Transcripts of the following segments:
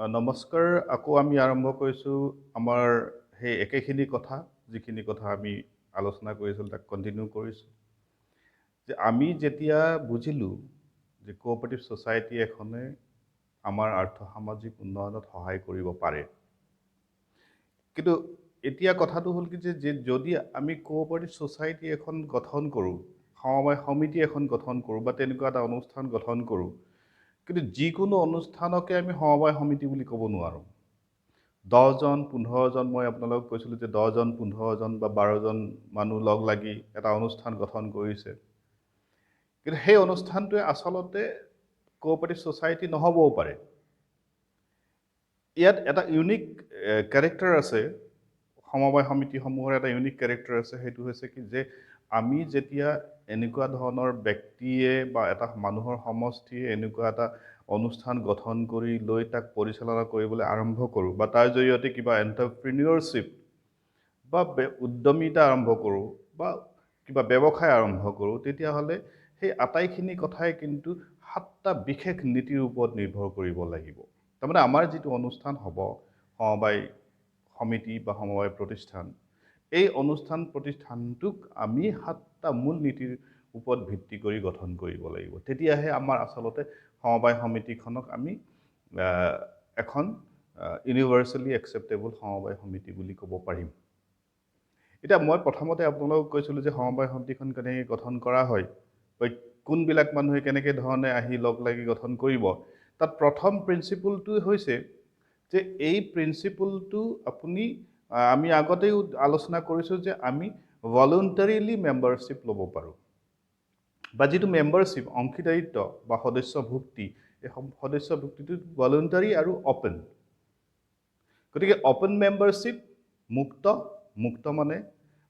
নমস্কাৰ আকৌ আমি আৰম্ভ কৰিছোঁ আমাৰ সেই একেখিনি কথা যিখিনি কথা আমি আলোচনা কৰিছিলোঁ তাক কণ্টিনিউ কৰিছোঁ যে আমি যেতিয়া বুজিলোঁ যে কোঅপাৰেটিভ ছ'চাইটি এখনে আমাৰ আৰ্থ-সামাজিক উন্নয়নত সহায় কৰিব পাৰে কিন্তু এতিয়া কথাটো হ'ল কি যে যদি আমি কোঅপাৰেটিভ ছ'চাইটি এখন গঠন কৰোঁ সমবায় সমিতি এখন গঠন কৰোঁ বা তেনেকুৱা এটা অনুষ্ঠান গঠন কৰোঁ কিন্তু যিকোনো অনুষ্ঠানকে আমি সমবায় সমিতি বুলি ক'ব নোৱাৰোঁ 10জন 15জন মই আপোনালোকক কৈছিলোঁ যে 10জন 15জন বা 12জন মানুহ লগ লাগি এটা অনুষ্ঠান গঠন কৰিছে কিন্তু সেই অনুষ্ঠানটোৱে আচলতে কোঅপাৰেটিভ ছ'চাইটি নহ'বও পাৰে ইয়াত এটা ইউনিক কেৰেক্টাৰ আছে সমবায় সমিতিসমূহৰ এটা ইউনিক কেৰেক্টাৰ আছে সেইটো হৈছে কি যে আমি যেতিয়া এনেকুৱা ধৰণৰ ব্যক্তিয়ে বা এটা মানুহৰ সমষ্টিয়ে এনেকুৱা এটা অনুষ্ঠান গঠন কৰি লৈ তাক পৰিচালনা কৰিবলৈ আৰম্ভ কৰোঁ বা তাৰ জৰিয়তে কিবা এণ্টাৰপ্ৰিনিয়ৰশ্বিপ বা উদ্যমিতা আৰম্ভ কৰোঁ বা কিবা ব্যৱসায় আৰম্ভ কৰোঁ তেতিয়াহ'লে সেই আটাইখিনি কথাই কিন্তু 7টা বিশেষ নীতিৰ ওপৰত নিৰ্ভৰ কৰিব লাগিব তাৰমানে আমাৰ যিটো অনুষ্ঠান হ'ব সমবায় সমিতি বা সমবায় প্ৰতিষ্ঠান এই অনুষ্ঠান প্ৰতিষ্ঠানটোক আমি 7টা মূল নীতিৰ ওপৰত ভিত্তি কৰি গঠন কৰিব লাগিব তেতিয়াহে আমাৰ আচলতে সমবায় সমিতিখনক আমি এখন ইউনিভাৰ্চেলি একচেপ্টেবল সমবায় সমিতি বুলি ক'ব পাৰিম এতিয়া মই প্ৰথমতে আপোনালোকক কৈছিলোঁ যে সমবায় সমিতিখন কেনেকৈ গঠন কৰা হয় কোনবিলাক মানুহে কেনেকৈ ধৰণে আহি লগ লাগি গঠন কৰিব তাত প্ৰথম প্ৰিন্সিপলটো হৈছে যে এই প্ৰিন্সিপলটো আপুনি আমি আগতেও আলোচনা কৰিছোঁ যে আমি ভলুণ্টাৰীলি মেম্বাৰশ্বিপ ল'ব পাৰোঁ বা যিটো মেম্বাৰশ্বিপ অংশীদাৰিত্ব বা সদস্যভুক্তি এই সদস্যভুক্তিটো ভলুণ্টাৰী আৰু অপেন গতিকে অপেন মেম্বাৰশ্বিপ মুক্ত মানে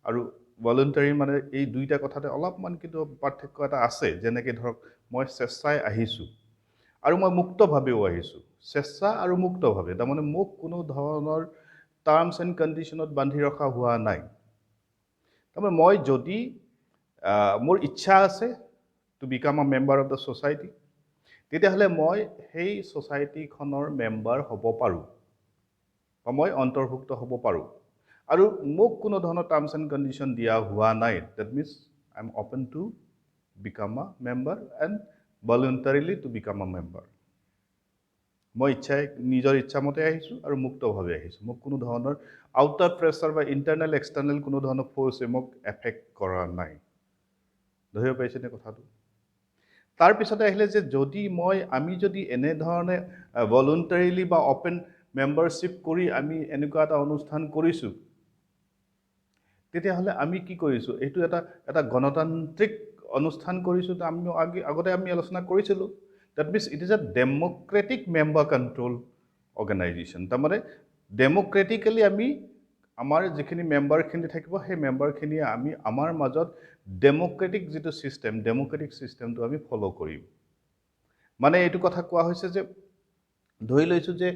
আৰু ভলুণ্টাৰী মানে এই দুইটা কথাতে অলপমান কিন্তু পাৰ্থক্য এটা আছে যেনেকৈ ধৰক মই স্বেচ্ছাই আহিছোঁ আৰু মই মুক্তভাৱেও আহিছোঁ স্বেচ্ছা আৰু মুক্তভাৱে তাৰমানে মোক কোনো ধৰণৰ টাৰ্মছ এণ্ড কণ্ডিশ্যনত বান্ধি ৰখা হোৱা নাই তাৰমানে মই যদি মোৰ ইচ্ছা আছে two become a member of the society তেতিয়াহ'লে মই সেই ছ'চাইটিখনৰ মেম্বাৰ হ'ব পাৰোঁ বা মই অন্তৰ্ভুক্ত হ'ব পাৰোঁ আৰু মোক কোনো ধৰণৰ টাৰ্মছ এণ্ড কণ্ডিশ্যন দিয়া হোৱা নাই that means I am open to become a member and voluntarily to become a member মই নিজৰ ইচ্ছামতে আহিছোঁ আৰু মুক্তভাৱে আহিছোঁ মোক কোনো ধৰণৰ আউটাৰ প্ৰেছাৰ বা ইণ্টাৰনেল এক্সটাৰ্নেল কোনো ধৰণৰ ফ'ৰ্চে মোক এফেক্ট কৰা নাই ধৰিব পাৰিছেনে কথাটো তাৰপিছতে আহিলে যে যদি আমি যদি এনেধৰণে ভলুণ্টাৰীলি বা অপেন মেম্বাৰশ্বিপ কৰি আমি এনেকুৱা এটা অনুষ্ঠান কৰিছোঁ তেতিয়াহ'লে আমি কি কৰিছোঁ এইটো এটা গণতান্ত্ৰিক অনুষ্ঠান কৰিছোঁ আগতে আমি আলোচনা কৰিছিলোঁ that means it is A Democratic member control organisation তাৰমানে ডেম'ক্ৰেটিকেলি আমি আমাৰ যিখিনি মেম্বাৰখিনি থাকিব সেই মেম্বাৰখিনিয়ে আমি আমাৰ মাজত ডেম'ক্ৰেটিক যিটো ছিষ্টেম ডেম'ক্ৰেটিক ছিষ্টেমটো আমি ফ'ল' কৰিম মানে এইটো কথা কোৱা হৈছে যে ধৰি লৈছোঁ যে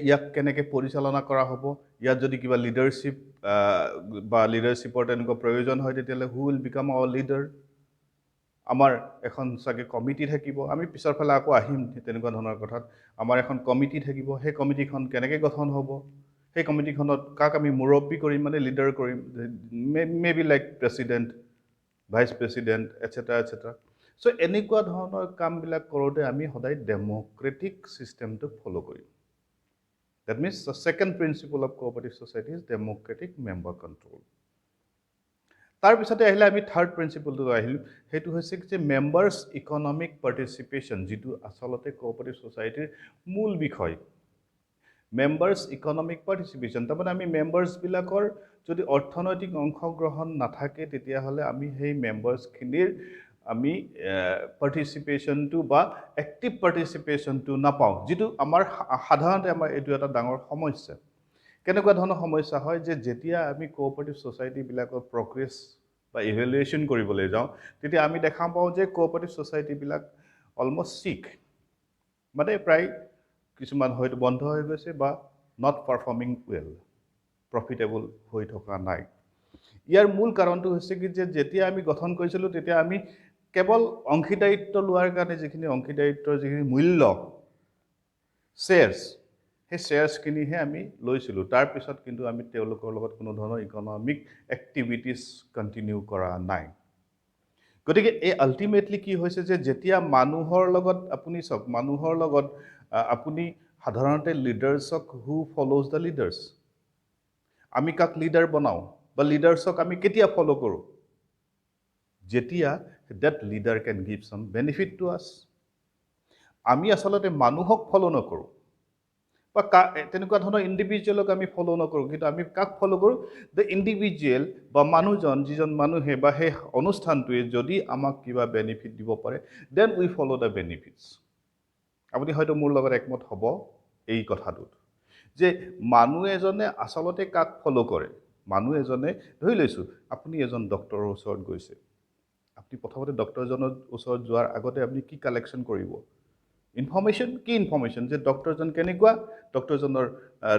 ইয়াক কেনেকৈ পৰিচালনা কৰা হ'ব ইয়াত যদি কিবা লিডাৰশ্বিপ বা লিডাৰশ্বিপৰ তেনেকুৱা প্ৰয়োজন হয় তেতিয়াহ'লে who will become our leader আমাৰ এখন চাগে কমিটি থাকিব আমি পিছৰ ফালে আকৌ আহিম তেনেকুৱা ধৰণৰ কথাত আমাৰ এখন কমিটি থাকিব সেই কমিটিখন কেনেকৈ গঠন হ'ব সেই কমিটিখনত কাক আমি মুৰব্বী কৰিম মানে লিডাৰ কৰিম may be like president vice president etcetera so' এনেকুৱা ধৰণৰ কামবিলাক কৰোঁতে আমি সদায় ডেম'ক্ৰেটিক ছিষ্টেমটোক ফ'ল' কৰিম that means the second principle of cooperative society is democratic member control তাৰপিছতে আহিলে আমি থাৰ্ড প্ৰিন্সিপলটো আহিলোঁ সেইটো হৈছে যে মেম্বাৰ্ছ ইকনমিক পাৰ্টিচিপেশ্যন যিটো আচলতে কোঅপাৰেটিভ ছ'চাইটিৰ মূল বিষয় মেম্বাৰ্ছ ইকনমিক পাৰ্টিচিপেশ্যন তাৰমানে আমি মেম্বাৰ্ছবিলাকৰ যদি অৰ্থনৈতিক অংশগ্ৰহণ নাথাকে তেতিয়াহ'লে আমি সেই মেম্বাৰ্ছখিনিৰ আমি পাৰ্টিচিপেশ্যনটো বা এক্টিভ পাৰ্টিচিপেশ্যনটো নাপাওঁ যিটো আমাৰ সাধাৰণতে আমাৰ এইটো এটা ডাঙৰ সমস্যা কেনেকুৱা ধৰণৰ সমস্যা হয় যে যেতিয়া আমি কোঅপাৰেটিভ ছ'চাইটিবিলাকৰ প্ৰগ্ৰেছ বা ইভেলুৱেশ্যন কৰিবলৈ যাওঁ তেতিয়া আমি দেখা পাওঁ যে কোঅপাৰেটিভ ছ'চাইটিবিলাক অলমষ্ট চিক মানে প্ৰায় কিছুমান হয়তো বন্ধ হৈ গৈছে বা নট পাৰফৰ্মিং ৱেল প্ৰফিটেবল হৈ থকা নাই ইয়াৰ মূল কাৰণটো হৈছে কি যে যেতিয়া আমি গঠন কৰিছিলোঁ তেতিয়া আমি কেৱল অংশীদাৰিত্ব লোৱাৰ কাৰণে যিখিনি অংশীদাৰিত্বৰ যিখিনি মূল্য শ্বেয়াৰ্ছ সেই শ্বেয়াৰ্ছখিনিহে আমি লৈছিলোঁ। তাৰপিছত কিন্তু আমি তেওঁলোকৰ লগত কোনো ধৰণৰ ইকনমিক এক্টিভিটিছ কণ্টিনিউ কৰা নাই। গতিকে এই আল্টিমেটলি কি হৈছে যে যেতিয়া মানুহৰ লগত আপুনি চাওক, মানুহৰ লগত আপুনি সাধাৰণতে লিডাৰ্ছক হু ফল'জ দ্য লিডাৰ্ছ, আমি কাক লিডাৰ বনাওঁ বা লিডাৰ্ছক আমি কেতিয়া ফ'ল' কৰোঁ? যেতিয়া that leader can give some benefit to us. আমি আচলতে মানুহক ফ'ল' নকৰোঁ বা তেনেকুৱা ধৰণৰ ইণ্ডিভিজুৱেলক আমি ফ'ল' নকৰোঁ, কিন্তু আমি কাক ফ'ল' কৰোঁ? দ্য ইণ্ডিভিজুৱেল বা মানুহজন, যিজন মানুহে বা সেই অনুষ্ঠানটোৱে যদি আমাক কিবা বেনিফিট দিব পাৰে, then we follow' the benefits. আপুনি হয়তো মোৰ লগত একমত হ'ব এই কথাটোত, যে মানুহ এজনে আচলতে কাক ফ'ল' কৰে? মানুহ এজনে, ধৰি লৈছোঁ আপুনি এজন ডক্টৰৰ ওচৰত গৈছে, আপুনি প্ৰথমতে ডক্টৰজনৰ ওচৰত যোৱাৰ আগতে আপুনি কি কালেকশ্যন কৰিব? ইনফৰ্মেশ্যন। কি ইনফৰ্মেশ্যন? যে ডক্টৰজন কেনেকুৱা, ডক্টৰজনৰ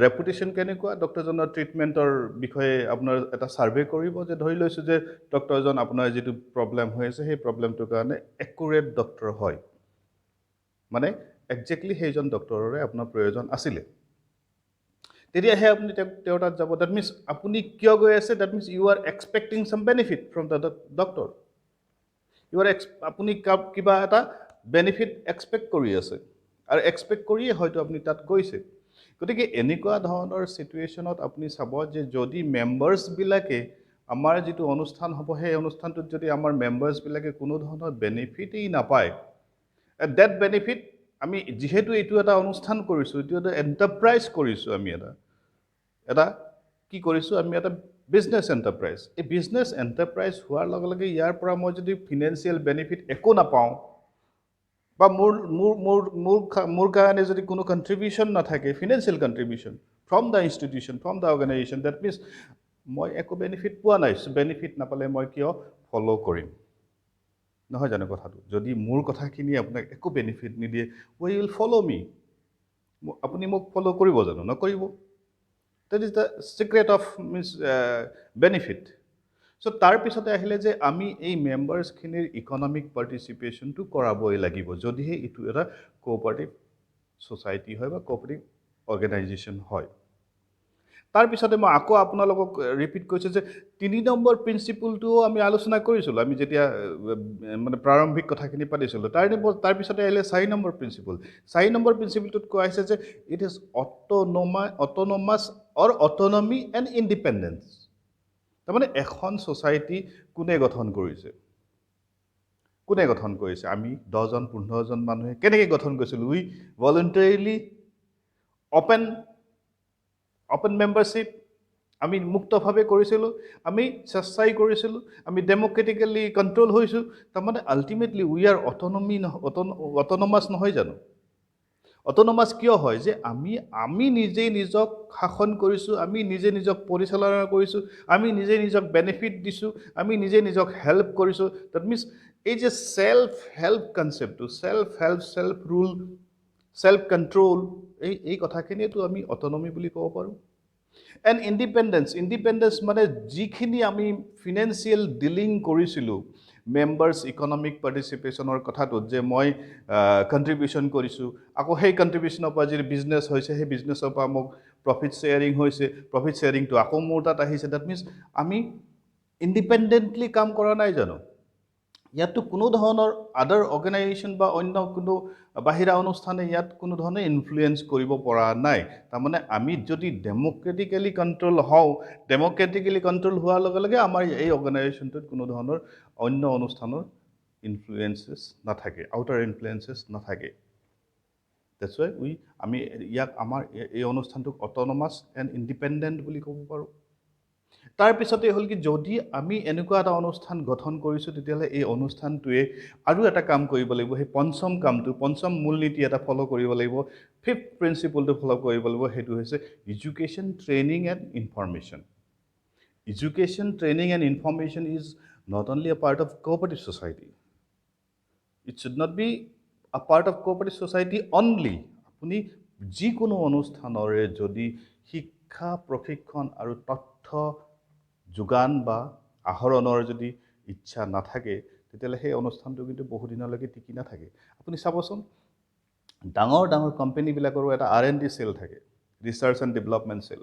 ৰেপুটেশ্যন কেনেকুৱা, ডক্টৰজনৰ ট্ৰিটমেণ্টৰ বিষয়ে আপোনাৰ এটা ছাৰ্ভে কৰিব, যে ধৰি লৈছোঁ যে ডক্টৰজন আপোনাৰ যিটো প্ৰব্লেম হৈ আছে সেই প্ৰব্লেমটোৰ কাৰণে একুৰেট ডক্টৰ হয়, মানে একজেক্টলি সেইজন ডক্টৰৰে আপোনাৰ প্ৰয়োজন আছিলে, তেতিয়াহে আপুনি তেওঁৰ তাত যাব। ডেট মিনছ আপুনি কিয় গৈ আছে? That means you are expecting some benefit from the doctor. আপুনি কিবা এটা বেনিফিট এক্সপেক্ট কৰি আছে, আৰু এক্সপেক্ট কৰিয়ে হয়তো আপুনি তাত গৈছে। গতিকে এনেকুৱা ধৰণৰ চিটুৱেশ্যনত আপুনি চাব যে যদি মেম্বাৰ্ছবিলাকে, আমাৰ যিটো অনুষ্ঠান হ'ব সেই অনুষ্ঠানটোত যদি আমাৰ মেম্বাৰ্ছবিলাকে কোনো ধৰণৰ বেনিফিটেই নাপায়, ডেট বেনিফিট, আমি যিহেতু এইটো এটা অনুষ্ঠান কৰিছোঁ, এইটো এটা এণ্টাৰপ্ৰাইজ কৰিছোঁ, আমি এটা কি কৰিছোঁ? আমি এটা বিজনেছ এণ্টাৰপ্ৰাইজ। এই বিজনেছ এণ্টাৰপ্ৰাইজ হোৱাৰ লগে লগে ইয়াৰ পৰা মই যদি ফিনেন্সিয়েল বেনিফিট একো নাপাওঁ, বা মোৰ কাৰণে যদি কোনো কণ্ট্ৰিবিউশ্যন নাথাকে, financial contribution from the institution, from the organisation, that means মই একো বেনিফিট পোৱা নাই। বেনিফিট নাপালে মই কিয় ফ'ল' কৰিম? নহয় জানো কথাটো? যদি মোৰ কথাখিনি আপোনাক একো বেনিফিট নিদিয়ে, হুই উইল ফ'ল' মি? আপুনি মোক ফ'ল' কৰিব জানো? নকৰিব। That is the secret of benefit. So তাৰপিছতে আহিলে যে আমি এই মেম্বাৰ্ছখিনিৰ ইকনমিক পাৰ্টিচিপেশ্যনটো কৰাবই লাগিব, যদিহে এইটো এটা কোঅপাৰেটিভ ছ'চাইটি হয় বা কোঅপাৰেটিভ অৰ্গেনাইজেশ্যন হয়। তাৰপিছতে মই আকৌ আপোনালোকক ৰিপিট কৰিছোঁ যে ৩ নম্বৰ প্ৰিন্সিপলটোও আমি আলোচনা কৰিছিলোঁ, আমি যেতিয়া মানে প্ৰাৰম্ভিক কথাখিনি পাতিছিলোঁ। তাৰপিছতে আহিলে ৪ নম্বৰ প্ৰিন্সিপল। ৪ নম্বৰ প্ৰিন্সিপলটোত কোৱা হৈছে যে it is autonomous or autonomy and independent. তাৰমানে এখন ছ'চাইটি কোনে গঠন কৰিছে? কোনে গঠন কৰিছে? আমি ১০জন ১৫জন মানুহে কেনেকৈ গঠন কৰিছিলোঁ? উই ভলণ্টাৰীলি অপেন মেম্বাৰশ্বিপ, আমি মুক্তভাৱে কৰিছিলোঁ, আমি স্বেচ্ছাই কৰিছিলোঁ, আমি ডেম'ক্ৰেটিকেলি কণ্ট্ৰল হৈছোঁ। তাৰমানে আল্টিমেটলি উই আৰ অট'নমাছ নহয় জানো? অট'নমাছ কিয় হয়? যে আমি নিজেই নিজক শাসন কৰিছোঁ, আমি নিজে নিজক পৰিচালনা কৰিছোঁ, আমি নিজে নিজক বেনিফিট দিছোঁ, আমি নিজে নিজক হেল্প কৰিছোঁ। ডেট মিনছ এই যে ছেল্ফ হেল্প কনচেপ্টটো, ছেল্ফ ৰুল, ছেল্ফ কণ্ট্ৰল, এই কথাখিনিয়েতো আমি অট'নমি বুলি ক'ব পাৰোঁ। এণ্ড ইণ্ডিপেণ্ডেঞ্চ মানে যিখিনি আমি ফিনেন্সিয়েল ডিলিং কৰিছিলোঁ মেম্বাৰ্ছ ইকনমিক পাৰ্টিচিপেশ্যনৰ কথাটোত, যে মই কণ্ট্ৰিবিউশ্যন কৰিছোঁ, আকৌ সেই কণ্ট্ৰিবিউশ্যনৰ পৰা যদি বিজনেছ হৈছে, সেই বিজনেছৰ পৰা মোক প্ৰফিট শ্বেয়াৰিং হৈছে, প্ৰফিট শ্বেয়াৰিংটো আকৌ মোৰ তাত আহিছে। ডেট মিনছ আমি ইণ্ডিপেণ্ডেণ্টলি কাম কৰা নাই জানো? ইয়াততো কোনো ধৰণৰ আদাৰ অৰ্গেনাইজেশ্যন বা অন্য কোনো বাহিৰা অনুষ্ঠানে ইয়াত কোনো ধৰণে ইনফ্লুৱেঞ্চ কৰিব পৰা নাই। তাৰমানে আমি যদি ডেম'ক্ৰেটিকেলি কণ্ট্ৰল হওঁ, ডেম'ক্ৰেটিকেলি কণ্ট্ৰল হোৱাৰ লগে লগে আমাৰ এই অৰ্গেনাইজেশ্যনটোত কোনো ধৰণৰ অন্য অনুষ্ঠানৰ ইনফ্লুৱেঞ্চেছ নাথাকে, আউটাৰ ইনফ্লুৱেঞ্চেছ নাথাকে। ডেটছ ৱাই আমি ইয়াক আমাৰ এই অনুষ্ঠানটোক অট'নমাছ এণ্ড ইণ্ডিপেণ্ডেণ্ট বুলি ক'ব পাৰোঁ। তাৰপিছতে হ'ল কি, যদি আমি এনেকুৱা এটা অনুষ্ঠান গঠন কৰিছোঁ, তেতিয়াহ'লে এই অনুষ্ঠানটোৱে আৰু এটা কাম কৰিব লাগিব। সেই পঞ্চম মূলনীতি এটা ফ'ল' কৰিব লাগিব, 5th প্ৰিন্সিপলটো ফ'ল' কৰিব লাগিব। সেইটো হৈছে education, training and information. Education, training and information is not only a part of cooperative society, it should not be a part of cooperative society only. আপুনি যিকোনো অনুষ্ঠানৰে যদি শিক্ষা, প্ৰশিক্ষণ আৰু তথ্য যোগান বা আহৰণৰ যদি ইচ্ছা নাথাকে, তেতিয়াহ'লে সেই অনুষ্ঠানটো কিন্তু বহুদিনলৈকে টিকি নাথাকে। আপুনি চাবচোন, ডাঙৰ ডাঙৰ কোম্পানীবিলাকৰো এটা R&D চেল থাকে। Research and development cell.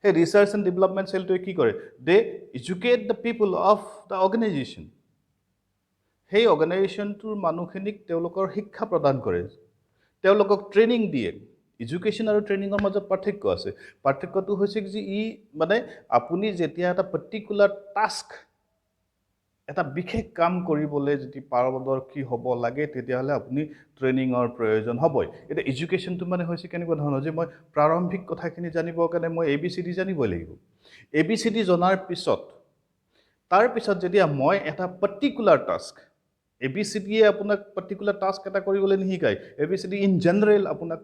সেই ৰিচাৰ্চ এণ্ড ডেভেলপমেণ্ট চেলটোৱে কি কৰে? They educate the people of the organisation. সেই অৰ্গেনাইজেশ্যনটোৰ মানুহখিনিক তেওঁলোকৰ শিক্ষা প্ৰদান কৰে, তেওঁলোকক ট্ৰেইনিং দিয়ে। এডুকেশ্যন আৰু ট্ৰেইনিঙৰ মাজত পাৰ্থক্য আছে। পাৰ্থক্যটো হৈছে যে মানে আপুনি যেতিয়া এটা পাৰ্টিকুলাৰ টাস্ক, এটা বিশেষ কাম কৰিবলৈ যদি পাৰদৰ্শী হ'ব লাগে, তেতিয়াহ'লে আপুনি ট্ৰেইনিঙৰ প্ৰয়োজন হ'বই। এতিয়া এডুকেশ্যনটো মানে হৈছে কেনেকুৱা ধৰণৰ, যে মই প্ৰাৰম্ভিক কথাখিনি জানিবৰ কাৰণে মই ABCD জানিবই লাগিব। ABCD জনাৰ পিছত, তাৰপিছত যেতিয়া মই এটা পাৰ্টিকুলাৰ টাস্ক, ABCDয়ে আপোনাক পাৰ্টিকুলাৰ টাস্ক এটা কৰিবলৈ নিশিকায়, ABCD ইন জেনেৰেল আপোনাক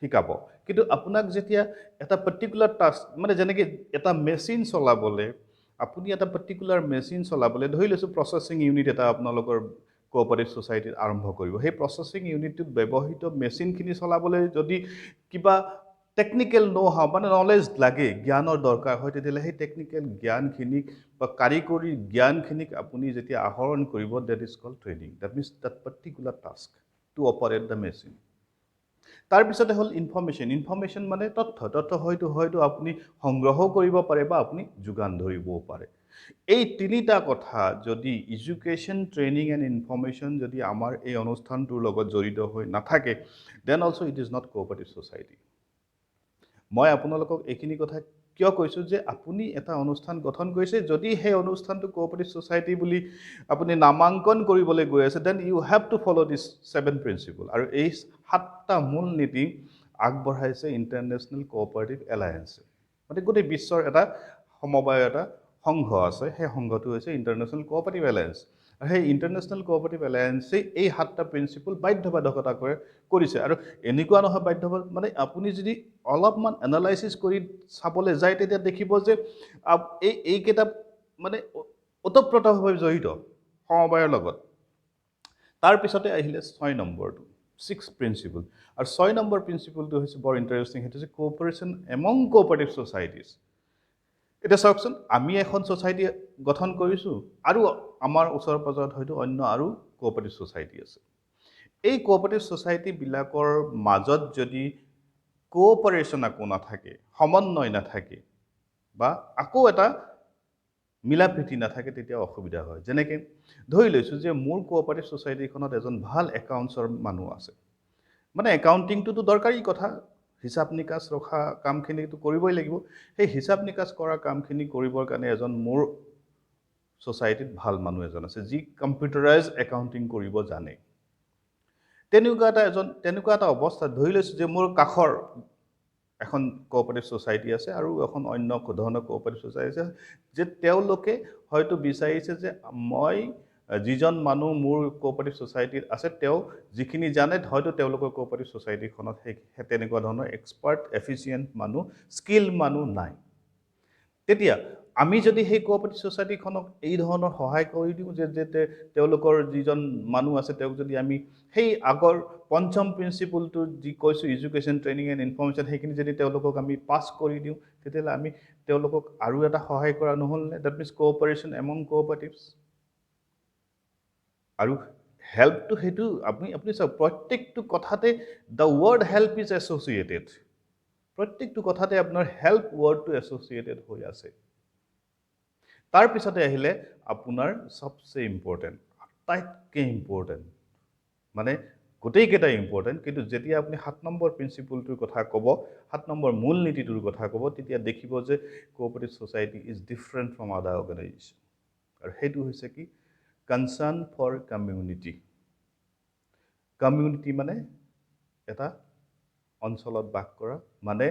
শিকাব। কিন্তু আপোনাক যেতিয়া এটা পাৰ্টিকুলাৰ টাস্ক, মানে যেনেকৈ এটা মেচিন চলাবলৈ, আপুনি এটা পাৰ্টিকুলাৰ মেচিন চলাবলৈ, ধৰি লৈছোঁ প্ৰচেছিং ইউনিট এটা আপোনালোকৰ কোঅপাৰেটিভ ছ'চাইটিত আৰম্ভ কৰিব। সেই প্ৰচেছিং ইউনিটটোত ব্যৱহৃত মেচিনখিনি চলাবলৈ যদি কিবা টেকনিকেল ন'-হাউ মানে নলেজ লাগে, জ্ঞানৰ দৰকাৰ হয়, তেতিয়াহ'লে সেই টেকনিকেল জ্ঞানখিনিক বা কাৰিকৰী জ্ঞানখিনিক আপুনি যেতিয়া আহৰণ কৰিব, that is called training. That means that particular task to operate the machine. তাৰপিছতে হ'ল ইনফৰ্মেশ্যন। ইনফৰ্মেশ্যন মানে তথ্য হয়তো আপুনি সংগ্ৰহো কৰিব পাৰে বা আপুনি যোগান ধৰিবও পাৰে। এই তিনিটা কথা যদি এডুকেশ্যন, ট্ৰেইনিং এণ্ড ইনফৰ্মেশ্যন যদি আমাৰ এই অনুষ্ঠানটোৰ লগত জড়িত হৈ নাথাকে, then also' it is not cooperative society. মই আপোনালোকক এইখিনি কথা কিয় কৈছোঁ, যে আপুনি এটা অনুষ্ঠান গঠন কৰিছে, যদি সেই অনুষ্ঠানটো কোঅপাৰেটিভ ছ'চাইটি বুলি আপুনি নামাংকন কৰিবলৈ গৈ আছে, then you have to follow' this 7 principle. আৰু এই 7টা মূল নীতি আগবঢ়াইছে ইণ্টাৰনেশ্যনেল কোঅপাৰেটিভ এলায়েন্সে। মানে গোটেই বিশ্বৰ এটা সমবায়, এটা সংঘ আছে, সেই সংঘটো হৈছে ইণ্টাৰনেশ্যনেল কোঅপাৰেটিভ এলায়েন্স। আৰু সেই ইণ্টাৰনেশ্যনেল কোঅপাৰেটিভ এলায়েন্সেই এই 7টা প্ৰিন্সিপল বাধ্যবাধকতা কৰিছে। আৰু এনেকুৱা নহয় বাধ্যবাধকতা, মানে আপুনি যদি অলপমান এনালাইচিছ কৰি চাবলৈ যায়, তেতিয়া দেখিব যে এইকেইটা মানে ওতঃপ্ৰোতভাৱে জড়িত সমবায়ৰ লগত। তাৰপিছতে আহিলে 6 নম্বৰটো, 6 প্ৰিন্সিপল। আৰু 6 নম্বৰ প্ৰিন্সিপলটো হৈছে বৰ ইণ্টাৰেষ্টিং, সেইটো হৈছে কোঅপাৰেশ্যন এমং কোঅপাৰেটিভ ছ'চাইটিজ। এতিয়া চাওকচোন, আমি এখন ছ'চাইটি গঠন কৰিছোঁ, আৰু আমাৰ ওচৰ পাজৰত হয়তো অন্য আৰু কোঅপাৰেটিভ ছ'চাইটি আছে। এই কোঅপাৰেটিভ ছ'চাইটিবিলাকৰ মাজত যদি কোঅপাৰেশ্যন একো নাথাকে, সমন্বয় নাথাকে, বা আকৌ এটা মিলা প্ৰীতি নাথাকে, তেতিয়া অসুবিধা হয়। যেনেকৈ ধৰি লৈছোঁ যে মোৰ কোঅপাৰেটিভ ছ'চাইটিখনত এজন ভাল একাউণ্টছৰ মানুহ আছে। মানে একাউণ্টিংটোতো দৰকাৰী কথা, হিচাপ নিকাচ ৰখা কামখিনিতো কৰিবই লাগিব। সেই হিচাপ নিকাচ কৰা কামখিনি কৰিবৰ কাৰণে এজন মোৰ ছ'চাইটিত ভাল মানুহ এজন আছে, যি কম্পিউটাৰাইজ একাউণ্টিং কৰিব জানে। তেনেকুৱা এটা অৱস্থাত ধৰি লৈছোঁ যে মোৰ কাষৰ এখন কোঅপাৰেটিভ ছ'চাইটি আছে আৰু এখন অন্য ধৰণৰ কোঅপাৰেটিভ ছ'চাইটি আছে, যে তেওঁলোকে হয়তো বিচাৰিছে যে মই যিজন মানুহ মোৰ কোঅপাৰেটিভ ছ'চাইটিত আছে, তেওঁ যিখিনি জানে, হয়তো তেওঁলোকৰ কোঅপাৰেটিভ ছ'চাইটিখনত সেই তেনেকুৱা ধৰণৰ এক্সপাৰ্ট, এফিচিয়েণ্ট মানুহ, স্কিল মানুহ নাই। তেতিয়া আমি যদি সেই কোঅপাৰেটিভ ছ'চাইটিখনক এই ধৰণৰ সহায় কৰি দিওঁ, যে তেওঁলোকৰ যিজন মানুহ আছে, তেওঁক যদি আমি সেই আগৰ 5ম প্ৰিন্সিপলটো যি কৈছোঁ, এডুকেশ্যন, ট্ৰেইনিং এণ্ড ইনফৰ্মেশ্যন, সেইখিনি যদি তেওঁলোকক আমি পাছ কৰি দিওঁ, তেতিয়াহ'লে আমি তেওঁলোকক আৰু এটা সহায় কৰা নহ'লনে? That means cooperation among cooperatives. আৰু হেল্পটো সেইটো আপুনি চাওক, প্ৰত্যেকটো কথাতে the word help is associated. প্ৰত্যেকটো কথাতে আপোনাৰ হেল্প ৱৰ্ডটো এছ'চিয়েটেড হৈ আছে। তাৰপিছতে আহিলে আপোনাৰ চবচে ইম্পৰ্টেণ্ট, আটাইতকৈ ইম্পৰ্টেণ্ট, মানে গোটেইকেইটাই ইম্পৰ্টেণ্ট, কিন্তু যেতিয়া আপুনি 7 নম্বৰ প্ৰিন্সিপলটোৰ কথা ক'ব, 7 নম্বৰ মূল নীতিটোৰ কথা ক'ব, তেতিয়া দেখিব যে cooperative society is different from আদাৰ অৰ্গেনাইজেশ্যন। আৰু সেইটো হৈছে কি? Concerned for community. কমিউনিটি মানে এটা অঞ্চলত বাস কৰা, মানে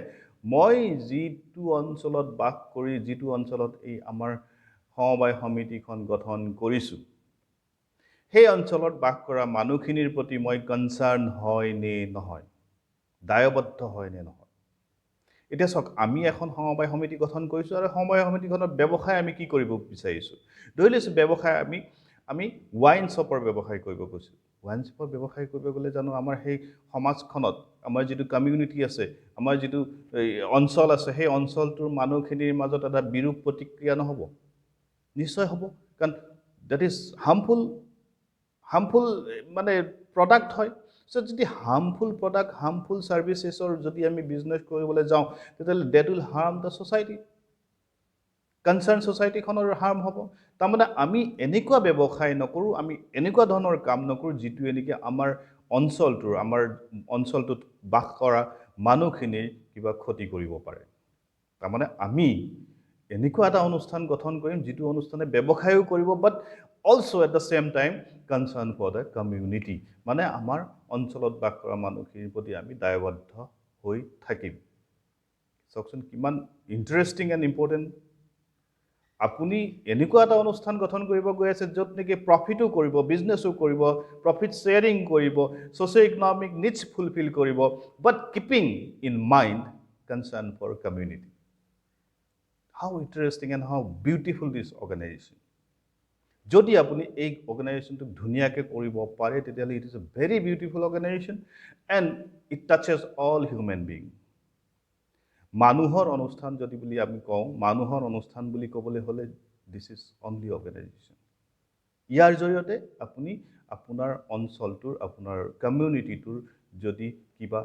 মই যিটো অঞ্চলত বাস কৰি, যিটো অঞ্চলত এই আমাৰ সমবায় সমিতিখন গঠন কৰিছোঁ, সেই অঞ্চলত বাস কৰা মানুহখিনিৰ প্ৰতি মই কনচাৰ্ণ হয় নে নহয়, দায়বদ্ধ হয় নে নহয়। এতিয়া চাওক, আমি এখন সমবায় সমিতি গঠন কৰিছোঁ, আৰু সমবায় সমিতিখনত ব্যৱসায় আমি কি কৰিব বিচাৰিছোঁ? ধৰি লৈছোঁ ব্যৱসায় আমি ৱাইন শ্বপৰ ব্যৱসায় কৰিব গৈছোঁ। ৱাইন শ্বপৰ ব্যৱসায় কৰিব গ'লে জানো আমাৰ সেই সমাজখনত আমাৰ যিটো কমিউনিটি আছে, আমাৰ যিটো অঞ্চল আছে, সেই অঞ্চলটোৰ মানুহখিনিৰ মাজত এটা বিৰূপ প্ৰতিক্ৰিয়া নহ'ব? নিশ্চয় হ'ব, কাৰণ ডেট ইজ হাৰ্মফুল মানে প্ৰডাক্ট হয়। So যদি harmful product, harmful services or যদি আমি business কৰিবলৈ যাওঁ, তেতিয়াহ'লে that will harm the society. Concerned society খনৰ harm হ'ব। তাৰমানে আমি এনেকুৱা ব্যৱসায় নকৰোঁ, আমি এনেকুৱা ধৰণৰ কাম নকৰোঁ যিটোৱে নেকি আমাৰ অঞ্চলটোত বাস কৰা মানুহখিনিৰ কিবা ক্ষতি কৰিব পাৰে। তাৰমানে আমি এনেকুৱা এটা অনুষ্ঠান গঠন কৰিম যিটো অনুষ্ঠানে ব্যৱসায়ও কৰিব, বাট also at the same time concern for the community, মানে আমাৰ অঞ্চলত বাস কৰা মানুহখিনিৰ প্ৰতি আমি দায়বদ্ধ হৈ থাকিম। চাওকচোন কিমান ইণ্টাৰেষ্টিং এণ্ড ইম্পৰ্টেণ্ট। আপুনি এনেকুৱা এটা অনুষ্ঠান গঠন কৰিব গৈ আছে য'ত নেকি প্ৰফিটো কৰিব, বিজনেছো কৰিব, প্ৰফিট শ্বেয়াৰিং কৰিব, ছ'চিঅ' ইকনমিক নিডছ ফুলফিল কৰিব, but keeping in mind concern for community. How interesting and how beautiful this organization. যদি আপুনি এই অৰ্গেনাইজেশ্যনটোক ধুনীয়াকৈ কৰিব পাৰে, তেতিয়াহ'লে it is a very beautiful organisation and it touches all human being. মানুহৰ অনুষ্ঠান যদি বুলি আমি কওঁ, মানুহৰ অনুষ্ঠান বুলি ক'বলৈ হ'লে দিছ ইজ অনলি অৰ্গেনাইজেশ্যন। ইয়াৰ জৰিয়তে আপুনি আপোনাৰ অঞ্চলটোৰ, আপোনাৰ কমিউনিটিটোৰ যদি কিবা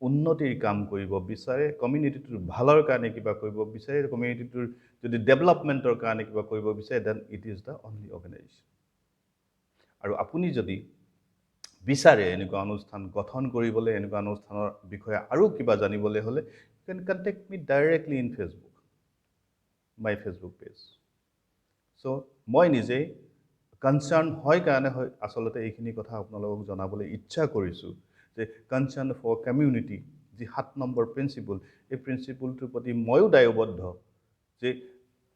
উন্নতিৰ কাম কৰিব বিচাৰে, কমিউনিটিটোৰ ভালৰ কাৰণে কিবা কৰিব বিচাৰে, কমিউনিটিটোৰ যদি ডেভেলপমেণ্টৰ কাৰণে কিবা কৰিব বিচাৰে, then it is the only organization. আৰু আপুনি যদি বিচাৰে এনেকুৱা অনুষ্ঠান গঠন কৰিবলৈ, এনেকুৱা অনুষ্ঠানৰ বিষয়ে আৰু কিবা জানিবলৈ হ'লে, you can contact me directly in Facebook, my Facebook page. So মই নিজে কনচাৰ্ণ হয় কাৰণে আচলতে এইখিনি কথা আপোনালোকক জনাবলৈ ইচ্ছা কৰিছোঁ যে কনচাৰ্ণ ফৰ কমিউনিটি যি 7 নম্বৰ প্ৰিন্সিপল, এই প্ৰিন্সিপলটোৰ প্ৰতি ময়ো দায়বদ্ধ যে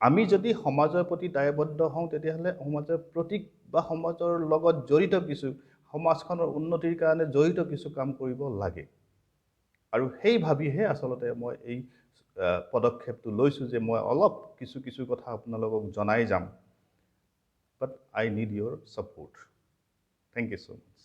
আমি যদি সমাজৰ প্ৰতি দায়বদ্ধ হওঁ, তেতিয়াহ'লে সমাজৰ প্ৰতীক বা সমাজৰ লগত জড়িত কিছু, সমাজখনৰ উন্নতিৰ কাৰণে জড়িত কিছু কাম কৰিব লাগে। আৰু সেই ভাবিহে আচলতে মই এই পদক্ষেপটো লৈছোঁ যে মই অলপ কিছু কথা আপোনালোকক জনাই যাম। But I need your support. Thank you so much.